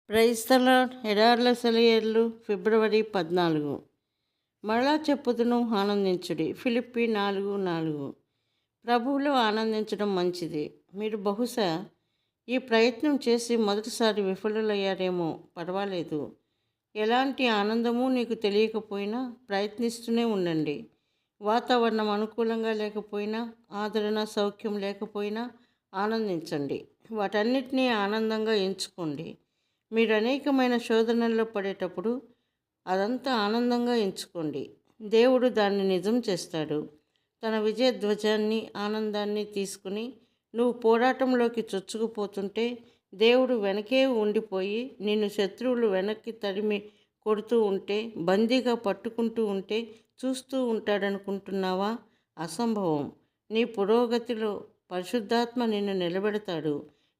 Praise the lord. ఎడార్ల సెలయేర్లు ఫిబ్రవరి 14. మరలా చెప్పుదును ఆనందించుడి. ఫిలిప్పి 4:4. ప్రభువులో ఆనందించడం మంచిది. మీరు బహుశా ఈ ప్రయత్నం చేసి మొదటిసారి విఫలులయ్యారేమో, పర్వాలేదు. ఎలాంటి ఆనందమూ నీకు తెలియకపోయినా ప్రయత్నిస్తూనే ఉండండి. వాతావరణం అనుకూలంగా లేకపోయినా, ఆదరణ సౌఖ్యం లేకపోయినా ఆనందించండి. వాటన్నిటినీ ఆనందంగా ఎంచుకోండి. మీరు అనేకమైన శోధనల్లో పడేటప్పుడు అదంతా ఆనందంగా ఎంచుకోండి. దేవుడు దాన్ని నిజం చేస్తాడు. తన విజయ ధ్వజాన్ని, ఆనందాన్ని తీసుకుని నువ్వు పోరాటంలోకి చొచ్చుకుపోతుంటే దేవుడు వెనకే ఉండిపోయి నిన్ను శత్రువులు వెనక్కి తరిమి కొడుతూ ఉంటే, బందీగా పట్టుకుంటూ ఉంటే చూస్తూ ఉంటాడనుకుంటున్నావా? అసంభవం. నీ పురోగతిలో పరిశుద్ధాత్మ నిన్ను నిలబెడతాడు.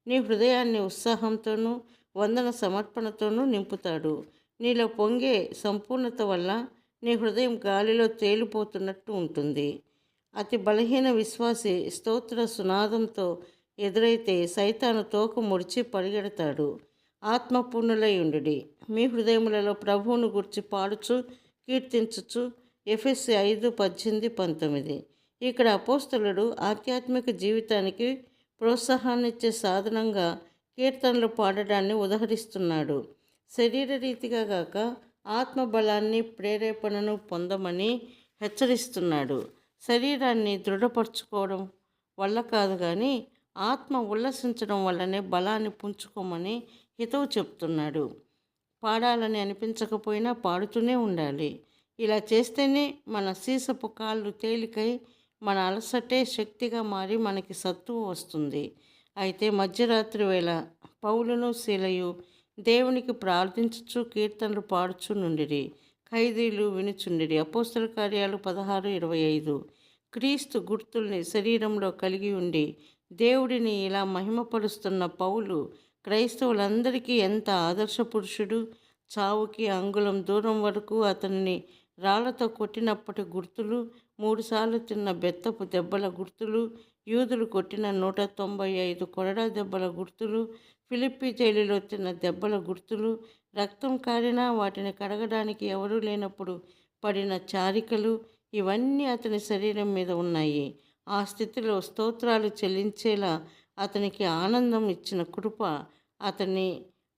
నీ హృదయాన్ని ఉత్సాహంతోనూ వందన సమర్పణతోనూ నింపుతాడు. నీలో పొంగే సంపూర్ణత వల్ల నీ హృదయం గాలిలో తేలిపోతున్నట్టు ఉంటుంది. అతి బలహీన విశ్వాసి స్తోత్ర సునాదంతో ఎదురైతే సైతాను తోక ముడిచి పరిగెడతాడు. ఆత్మపూర్ణులై ఉండుడి. మీ హృదయములలో ప్రభువును గుర్చి పాడుచు కీర్తించుచు. ఎఫెసీ 5:18-19. ఇక్కడ అపోస్తలుడు ఆధ్యాత్మిక జీవితానికి ప్రోత్సాహాన్నిచ్చే సాధనంగా కీర్తనలు పాడడాన్ని ఉదహరిస్తున్నాడు. శరీరరీతిగా గాక ఆత్మబలాన్ని, ప్రేరేపణను పొందమని హెచ్చరిస్తున్నాడు. శరీరాన్ని దృఢపరచుకోవడం వల్ల కాదు కానీ ఆత్మ ఉల్లసించడం వల్లనే బలాన్ని పుంజుకోమని హితవు చెప్తున్నాడు. పాడాలని అనిపించకపోయినా పాడుతూనే ఉండాలి. ఇలా చేస్తేనే మన సీసపు కాళ్ళు తేలికై మన అలసటే శక్తిగా మారి మనకి సత్తువ వస్తుంది. అయితే మధ్యరాత్రి వేళ పౌలును శీలయు దేవునికి ప్రార్థించుచు కీర్తనలు పాడుచు నుండిరి. ఖైదీలు వినుచుండిరి. అపోస్తల కార్యాలు 16:25. క్రీస్తు గుర్తుల్ని శరీరంలో కలిగి ఉండి దేవుడిని ఇలా మహిమపరుస్తున్న పౌలు క్రైస్తవులందరికీ ఎంత ఆదర్శ పురుషుడు. చావుకి అంగుళం దూరం వరకు అతనిని రాళ్లతో కొట్టినప్పటి గుర్తులు, 3 సార్లు తిన్న బెత్తపు దెబ్బల గుర్తులు, యూదులు కొట్టిన 195 కొరడా దెబ్బల గుర్తులు, ఫిలిప్పి జైలులో తిన్న దెబ్బల గుర్తులు, రక్తం కారినా వాటిని కడగడానికి ఎవరూ లేనప్పుడు పడిన చారికలు, ఇవన్నీ అతని శరీరం మీద ఉన్నాయి. ఆ స్థితిలో స్తోత్రాలు చెల్లించేలా అతనికి ఆనందం ఇచ్చిన కృప అతని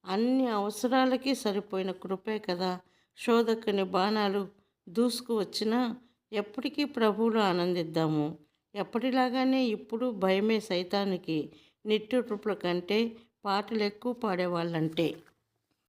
అన్ని అవసరాలకి సరిపోయిన కృపే కదా. శోధకని బాణాలు దూసుకు వచ్చినా ఎప్పటికీ ప్రభువులో ఆనందిద్దాము. ఎప్పటిలాగానే ఇప్పుడు భయమే సైతానికి. నిట్టూర్పుల కంటే పాటలు ఎక్కువ పాడేవాళ్ళంటే